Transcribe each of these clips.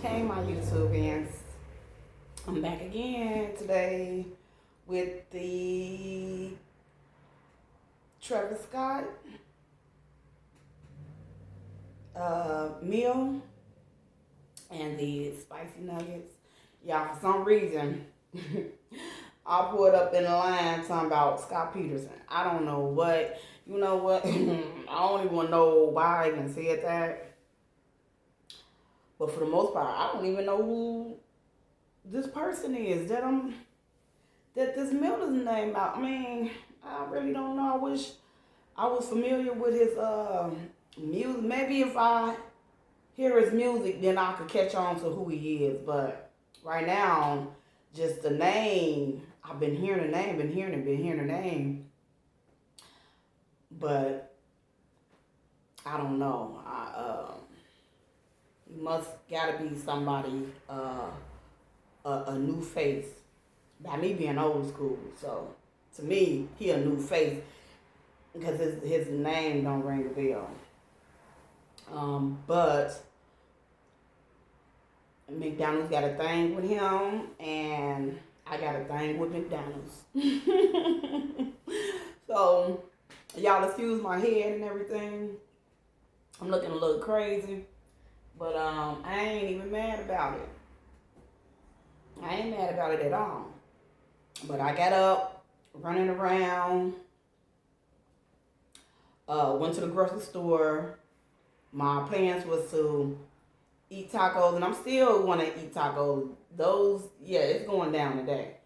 Hey, my YouTubians. I'm back again today with the Trevor Scott meal and the spicy nuggets. Y'all, for some reason, I pulled up in the line talking about Scott Peterson. I don't know what, you know what, I don't even know why I even said that. But for the most part, I don't even know who this person is that this Miller's name out. I mean, I really don't know. I wish I was familiar with his music. Maybe if I hear his music, then I could catch on to who he is. But right now, just the name. I've been hearing the name, been hearing the name. But I don't know. He must gotta be somebody, a new face. By me being old school, so to me, he a new face because his name don't ring a bell. But McDonald's got a thing with him, and I got a thing with McDonald's. So y'all excuse my head and everything. I'm looking a little crazy, but I ain't even mad about it. I ain't mad about it at all. But I got up, running around, went to the grocery store. My plans was to eat tacos, and I'm still want to eat tacos. Those, yeah, it's going down today.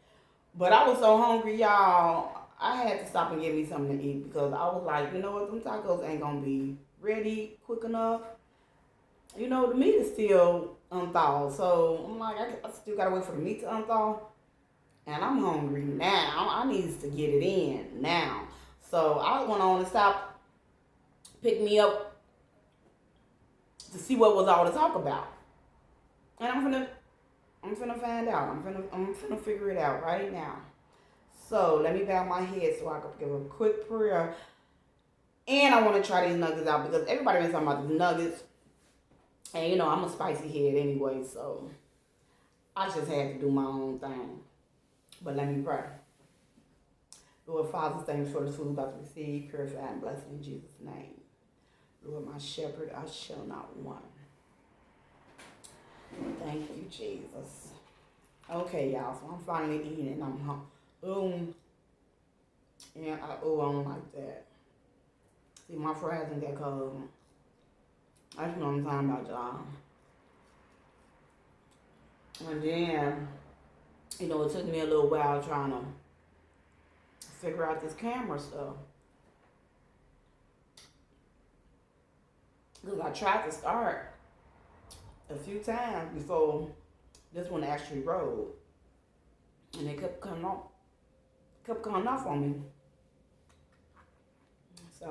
But I was so hungry, y'all. I had to stop and get me something to eat because I was like, you know what, them tacos ain't gonna be ready quick enough. You know, the meat is still unthawed, so I'm like, I still gotta wait for the meat to unthaw. And I'm hungry now. I need to get it in now. So I went on and stopped, picked me up to see what was all to talk about. And I'm finna find out. I'm finna figure it out right now. So let me bow my head so I can give a quick prayer. And I want to try these nuggets out because everybody been talking about these nuggets. And you know, I'm a spicy head anyway, so I just had to do my own thing. But let me pray. Lord Father, thanks for the food about to receive, purify and bless in Jesus' name. Lord, my shepherd, I shall not want. Thank you, Jesus. Okay, y'all, so I'm finally eating and I'm hungry. I don't like that. See, my fries ain't that cold. I just know what I'm talking about, y'all. And then, you know, it took me a little while trying to figure out this camera stuff. Because I tried to start a few times before this one actually rolled. And it kept coming off on me. So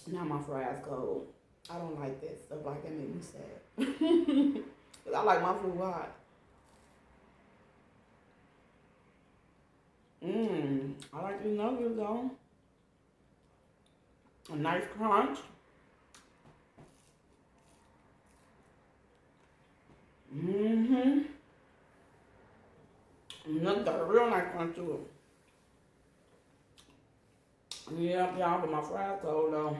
now my fries cold. I don't like that stuff like that make me sad. Because I like my food hot. I like these nuggets though. A nice crunch. Nuggets got a real nice crunch to it. Yeah, y'all, but my fries cold though.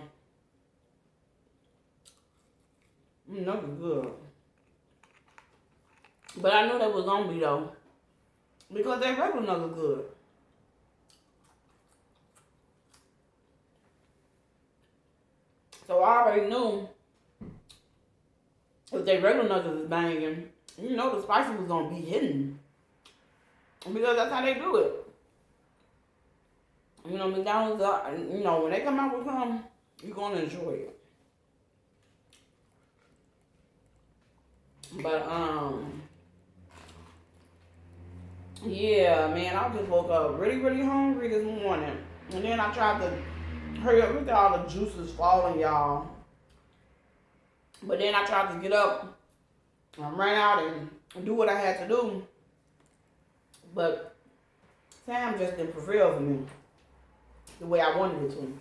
Nuggets good. But I knew they was gonna be though. Because they regular nuggets good. So I already knew if they regular nuggets is banging, you know the spicy was gonna be hidden. Because that's how they do it. You know, McDonald's, you know, when they come out with something, you're gonna enjoy it. But yeah, man, I just woke up really, really hungry this morning. And then I tried to hurry up. Look at all the juices falling, y'all. But then I tried to get up and run out and do what I had to do. But time just didn't prevail for me the way I wanted it to.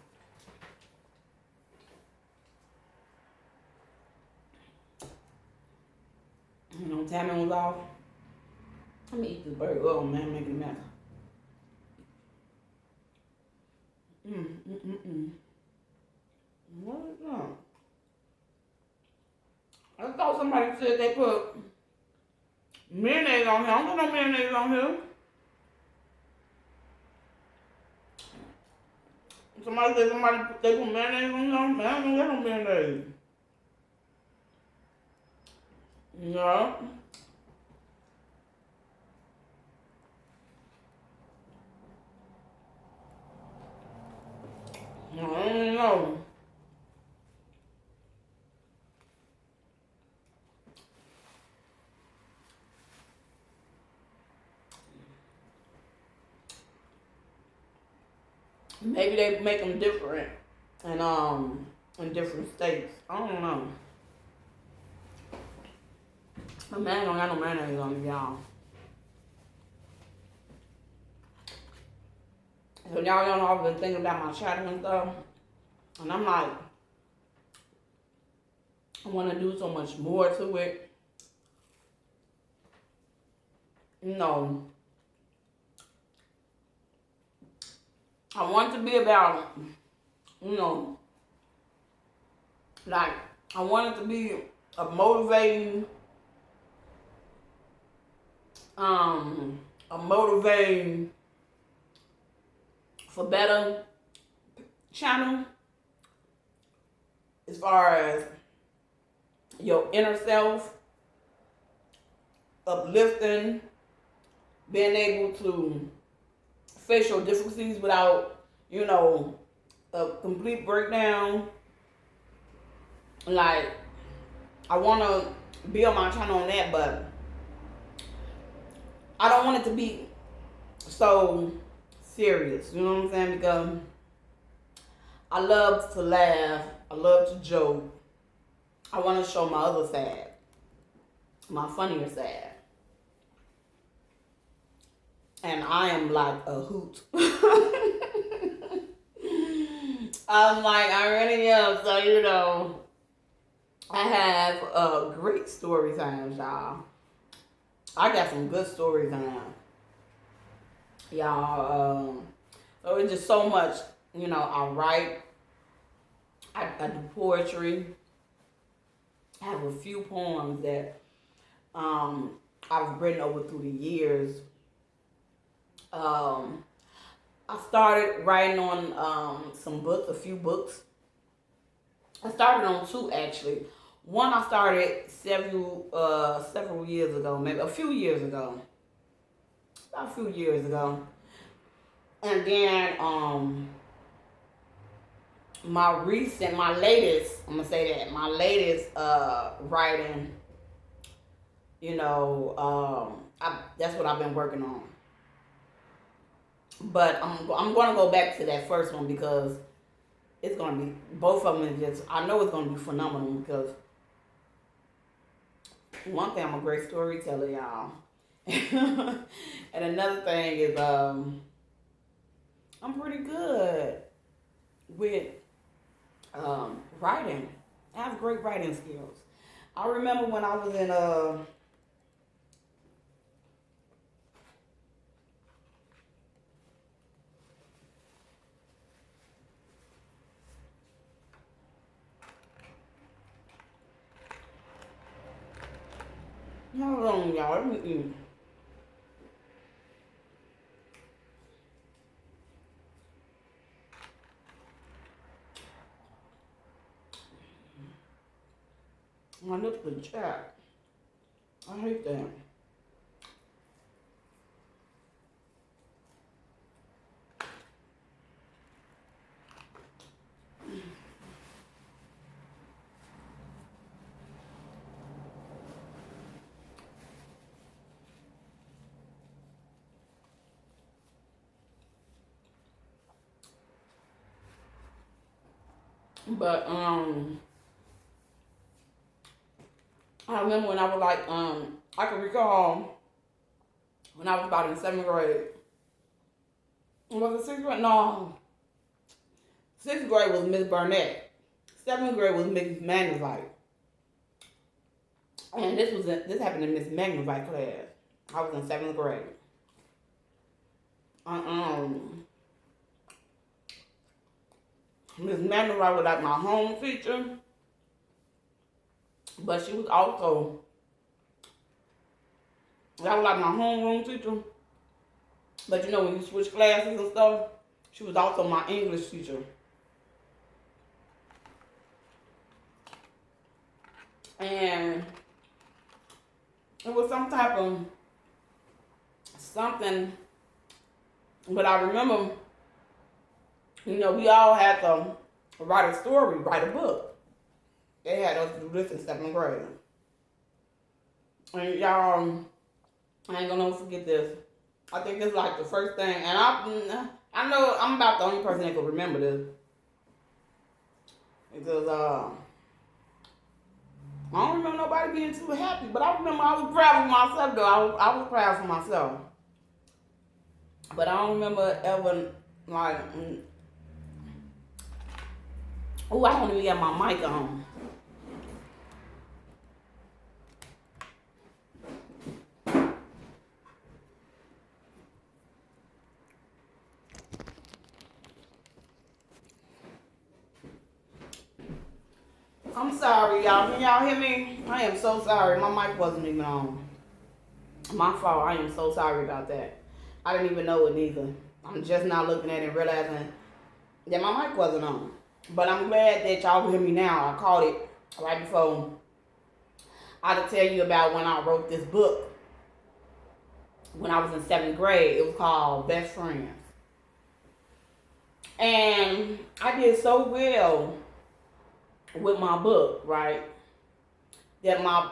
You know, timing was off. Let me eat this burger. Oh man, I'm making a mess. What is that? I thought somebody said they put mayonnaise on here. I don't put no mayonnaise on here. Somebody said they put mayonnaise on here. Man, I don't get no mayonnaise. No. I don't know. Maybe they make them different in different states. I don't know. My man don't got no mayonnaise on it, y'all. So y'all don't know I've been thinking about my channel and stuff. And I'm like, I want to do so much more to it. You know, I want it to be about, you know, like, I want it to be a motivating, for better channel as far as your inner self, uplifting, being able to face your difficulties without, you know, a complete breakdown. Like, I want to build my channel on that, but I don't want it to be so serious, you know what I'm saying? Because I love to laugh, I love to joke. I want to show my other side, my funnier side. And I am like a hoot. I'm like, I really am. So, you know, I have a great story times, y'all. I got some good story time. Y'all, so it's just so much, you know, I write, I do poetry. I have a few poems that I've written over through the years. I started writing on some books, a few books. I started on 2 actually. One I started several years ago, maybe a few years ago. About a few years ago. And then my latest, I'm gonna say that, my latest writing, you know, that's what I've been working on. But I'm gonna go back to that first one because it's gonna be, both of them is just, I know it's gonna be phenomenal because one thing, I'm a great storyteller, y'all. And another thing is I'm pretty good with writing. I have great writing skills. I remember when I was in hold on, y'all. Let me eat. My lips are chapped. I hate that. But I remember when I was like I can recall when I was about in 7th grade. Was it 6th grade? No. 6th grade was Miss Burnett. 7th grade was Miss Mandervite. And this happened in Miss Magnified class. I was in 7th grade. Miss Magnified was like my home teacher, but she was also, that was like my homeroom teacher. But you know, when you switch classes and stuff, she was also my English teacher. And it was some type of something, but I remember, you know, we all had to write a story, write a book. They had us do this in 7th grade. And y'all, I ain't gonna forget this. I think it's like the first thing, and I know I'm about the only person that can remember this. Because I don't remember nobody being too happy, but I remember I was proud of myself though. I was proud for myself. But I don't remember ever like, oh, I don't even got my mic on. I'm sorry, y'all. Can y'all hear me? I am so sorry. My mic wasn't even on. My fault. I am so sorry about that. I didn't even know it either. I'm just now looking at it and realizing that my mic wasn't on. But I'm glad that y'all can hear me now. I caught it right before I to tell you about when I wrote this book. When I was in 7th grade, it was called Best Friends. And I did so well with my book, right? That my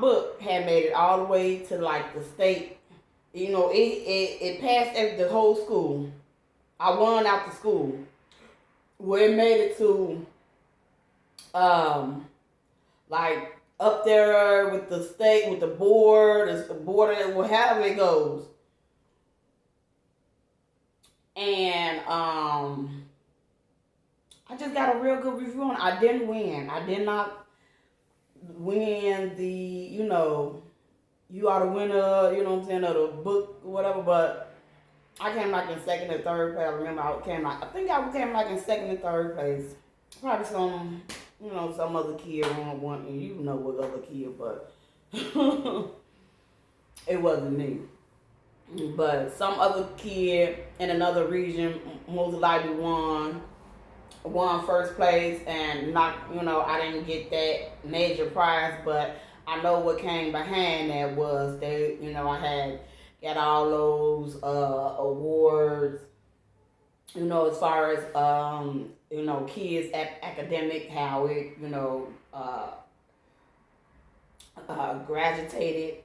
book had made it all the way to like the state. You know, it passed the whole school. I won out the school. Where it made it to like up there with the state, with the board, however it goes. And I just got a real good review on it. I didn't win. I did not win the, you know, you are the winner, you know what I'm saying, of the book or whatever, but I came like in 2nd or 3rd place. I remember I came like in 2nd and 3rd place. Probably some, you know, some other kid won one, and you know what other kid, but it wasn't me. But some other kid in another region most likely won 1st place, and not, you know, I didn't get that major prize, but I know what came behind that was they, you know, I had got all those awards, you know, as far as you know, kids academic, how it, you know, graduated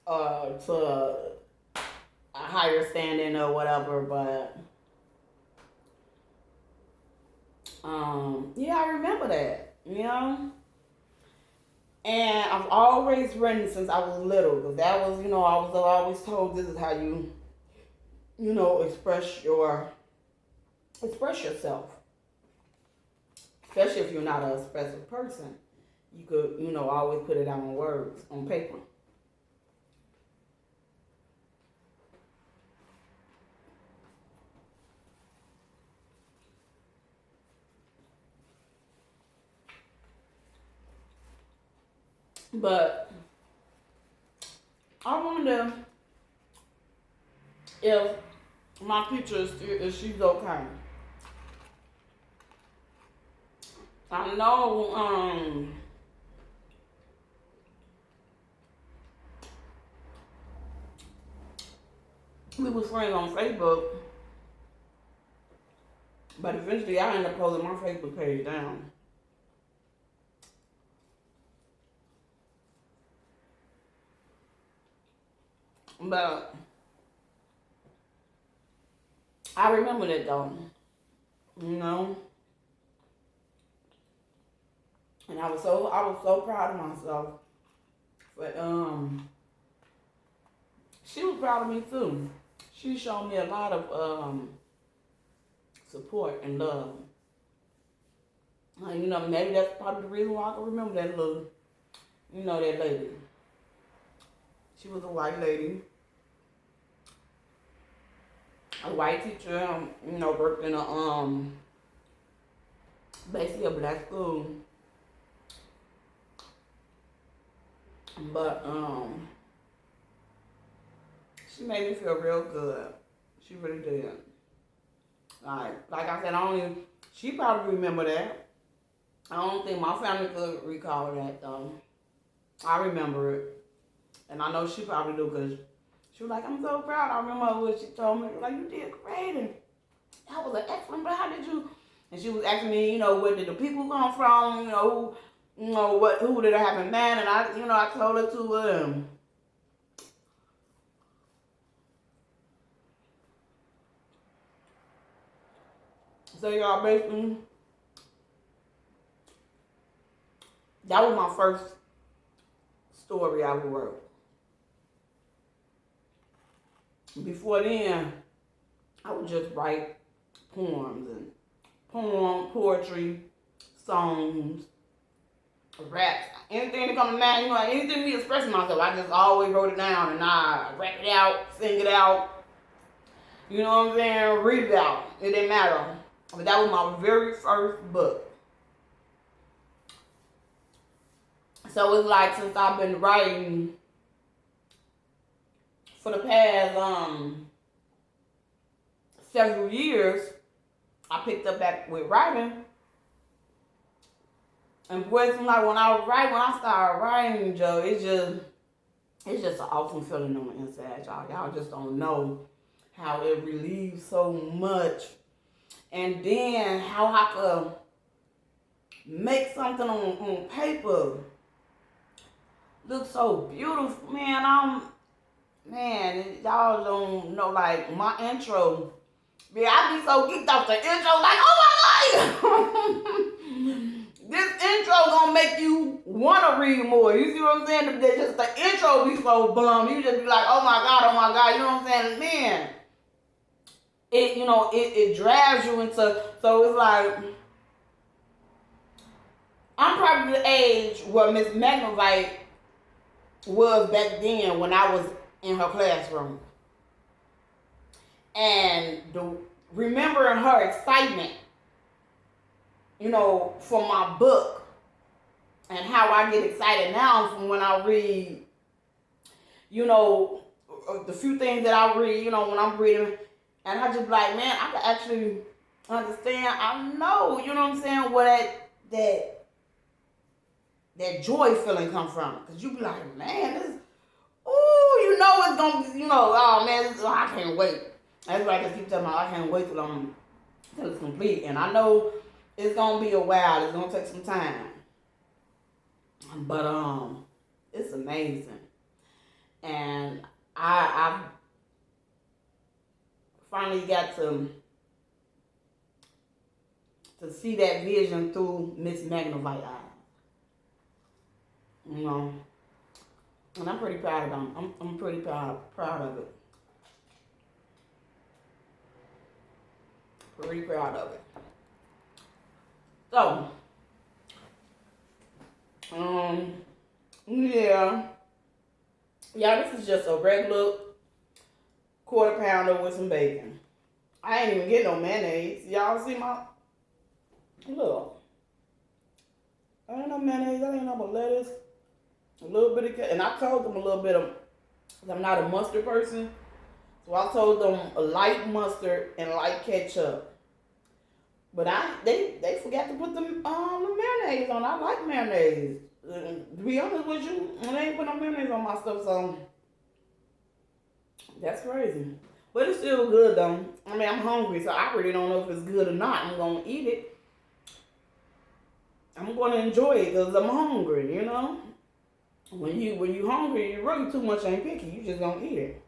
to a higher standing or whatever, but yeah, I remember that, you know. And I've always written since I was little, because that was, you know, I was always told this is how you know, express yourself. Especially if you're not an expressive person. You could, you know, always put it out in words, on paper. But I wonder if my teacher if she's okay. I know we was friends on Facebook, but eventually I ended up closing my Facebook page down. But I remember that though, you know, and I was so proud of myself. But she was proud of me too. She showed me a lot of support and love. You know, maybe that's part of the reason why I can remember that little, You know that lady. She was a white lady. A white teacher, worked in a basically a black school. But she made me feel real good. She really did. Like I said, she probably remember that. I don't think my family could recall that though. I remember it. And I know she probably do because she was like, I'm so proud. I remember what she told me. Like, you did great. And that was an excellent, but how did you? And she was asking me, where did the people come from? Who did I have in mind? And I told her to, so y'all basically, that was my first story I ever wrote. Before then, I would just write poems and poetry, songs, raps, anything that come to mind, anything me expressing myself. I just always wrote it down and I rap it out, sing it out, you know what I'm saying, read it out. It didn't matter. But that was my very first book. So it's like since I've been writing for the past several years, I picked up back with writing. And boy, it seems like when I started writing, Joe, it's just an awesome feeling on the inside, y'all. Y'all just don't know how it relieves so much. And then how I could make something on paper look so beautiful, man. Y'all don't know, like, my intro. Man, I be so geeked off the intro, like, oh my God! This intro gonna make you wanna read more. You see what I'm saying? Just the intro be so bum. You just be like, oh my God, you know what I'm saying? Man, it drives you into, so it's like, I'm probably the age where Miss McDonald was back then when I was in her classroom. And remembering her excitement, for my book, and how I get excited now from when I read, the few things that I read, when I'm reading, and I just be like, man, I can actually understand. I know, you know what I'm saying, where that joy feeling come from. Because you be like, man, this, it's going to be, oh, man, I can't wait. That's why I just keep telling myself, I can't wait till it's complete. And I know it's going to be a while. It's going to take some time. But, it's amazing. And I finally got to see that vision through Miss Magnovite eyes. And I'm pretty proud of them. I'm pretty proud of it. Pretty proud of it. So, yeah. This is just a regular quarter pounder with some bacon. I ain't even get no mayonnaise. Y'all see my, look. I ain't no mayonnaise. I ain't no but lettuce. A little bit of, and I told them a little bit of, I'm not a mustard person. So I told them a light mustard and light ketchup. But they forgot to put the mayonnaise on. I like mayonnaise. To be honest with you, they ain't put no mayonnaise on my stuff, so that's crazy. But it's still good though. I mean, I'm hungry, so I really don't know if it's good or not. I'm gonna eat it. I'm gonna enjoy it because I'm hungry, When you hungry, you really too much ain't picky. You just gonna eat it.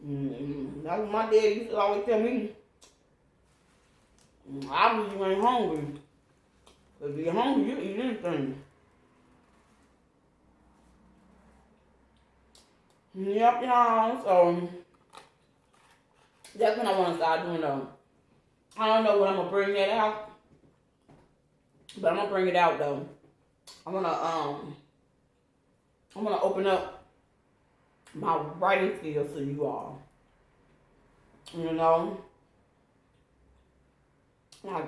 That's what my dad used to always tell me. Obviously you ain't hungry. If you're hungry, you eat anything. Yep, y'all. So that's what I want to start doing though. I don't know when I'm gonna bring that out. But I'm gonna bring it out though. I'm gonna open up my writing skills to you all. You know, like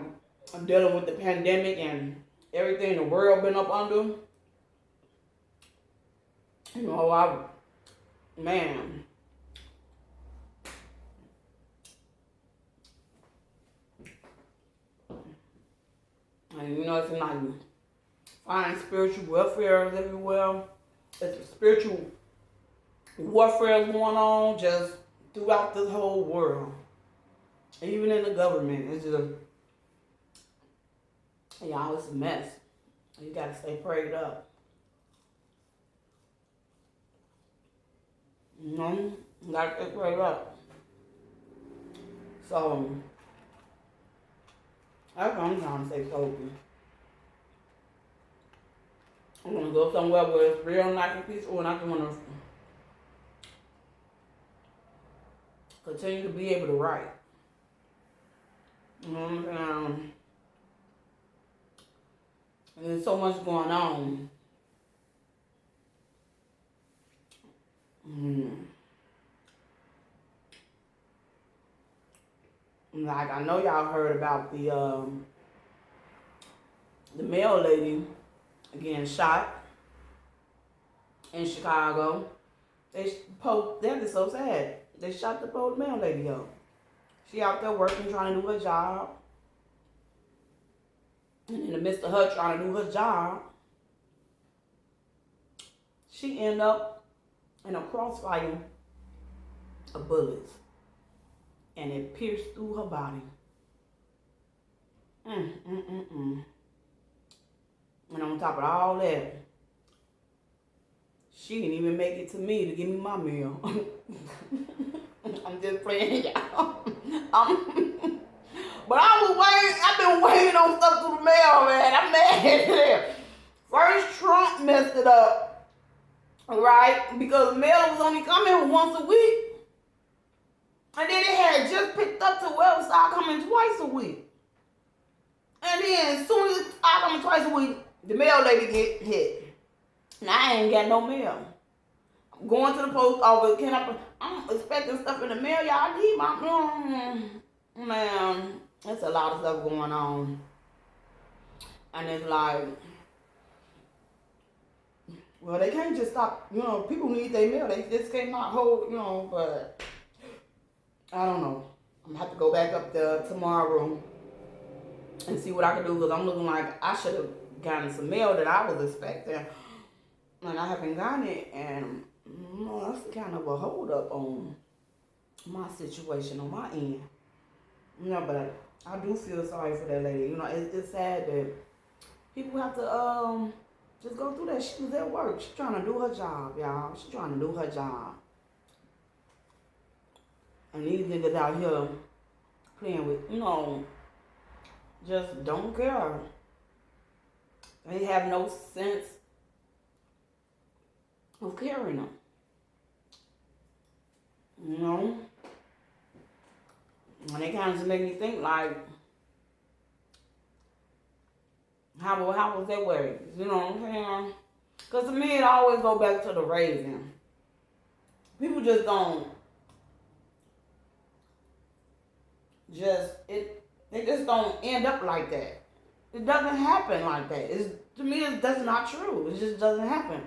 I'm dealing with the pandemic and everything the world been up under. You know, man, and you know, it's like find spiritual welfare everywhere. It's spiritual warfare going on just throughout this whole world, even in the government. It's just, y'all, it's a mess. You gotta stay prayed up. You know, you gotta stay prayed up. So that's what I'm trying to stay focused. I'm gonna go somewhere where it's real nice and peaceful, and I just wanna continue to be able to write. You know what I'm saying? And there's so much going on. Like, I know y'all heard about the mail lady getting shot in Chicago. That is so sad. They shot the poor mail lady up. She out there working, trying to do her job. And in the midst of her trying to do her job, she ended up in a crossfire of bullets. And it pierced through her body. And on top of all that, she didn't even make it to me to give me my meal. I'm just playing, y'all. But I've been waiting on stuff through the mail, man. I'm mad at it. First, Trump messed it up, right? Because mail was only coming once a week. And then it had just picked up to where it started coming twice a week. And then as soon as it started coming twice a week, the mail lady get hit. Now I ain't got no mail. I'm going to the post office. I'm expecting stuff in the mail. Y'all, I need my man. There's a lot of stuff going on. And it's like, well, they can't just stop. You know, people need their mail. They just cannot hold, you know, but I don't know. I'm going to have to go back up there tomorrow and see what I can do, because I'm looking like I should have gotten some mail that I was expecting, and I haven't gotten it, and that's kind of a hold up on my situation on my end. You know, but I do feel sorry for that lady. You know, it's sad that people have to just go through that. She was at work. She's trying to do her job, y'all. She's trying to do her job. And these niggas out here playing with, you know, just don't care. They have no sense of caring them. You know? And they kind of just make me think like, how was that way? You know what I'm saying? Because to me, it always go back to the raising. People just don't they just don't end up like that. It doesn't happen like that. To me, that's not true. It just doesn't happen.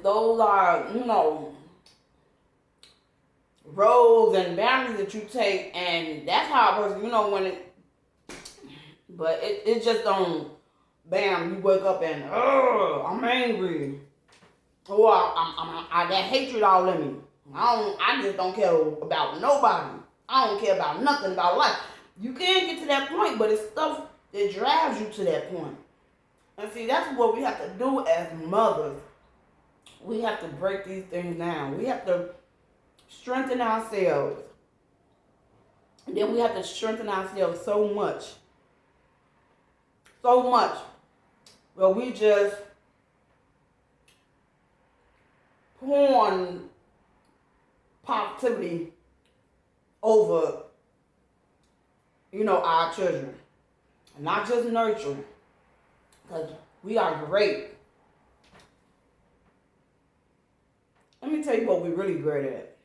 Those are, you know, roles and boundaries that you take, and that's how a person, you know, but it just don't, bam, you wake up and, I'm angry. Or I that hatred all in me. I just don't care about nobody. I don't care about nothing about life. You can get to that point, but it's stuff that drives you to that point. And see, that's what we have to do as mothers. We have to break these things down. We have to strengthen ourselves. And then we have to strengthen ourselves so much. So much. Well, we just pawn positivity over, you know, our children. not just nurturing. Because we are great. Let me tell you what we're really great at.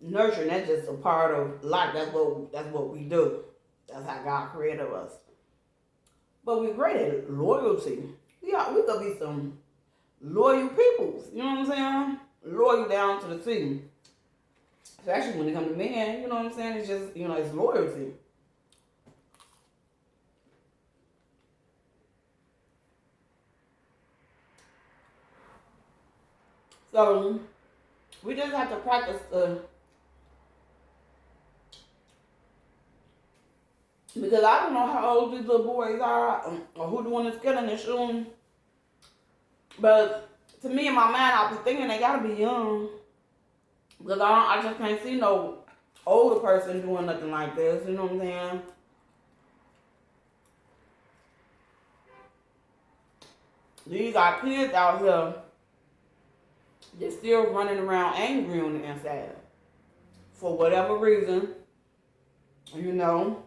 Nurturing, that's just a part of life. That's what we do. That's how God created us. But we're great at loyalty. We could be some loyal peoples. You know what I'm saying? Loyal down to the T. Especially when it comes to men, you know what I'm saying? It's just, it's loyalty. So, we just have to practice because I don't know how old these little boys are or who the one that's killing and shooting. But to me, in my mind, I'll be thinking they gotta be young. Because I just can't see no older person doing nothing like this, you know what I'm saying? These are kids out here they're still running around angry on the inside. For whatever reason, you know.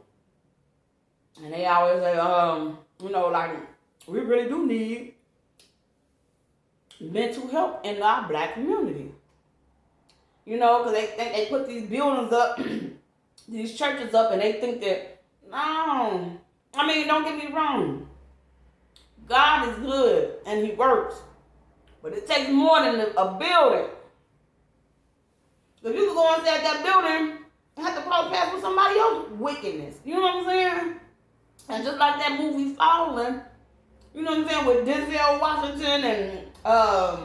And they always say, like, we really do need mental help in our black community. You know, because they put these buildings up, these churches up, and they think that, no. I mean, don't get me wrong. God is good, and he works. But it takes more than a building. If you can go inside that building and have to cross paths with somebody else's wickedness. You know what I'm saying? And just like that movie Fallen, you know what I'm saying, with Denzel Washington and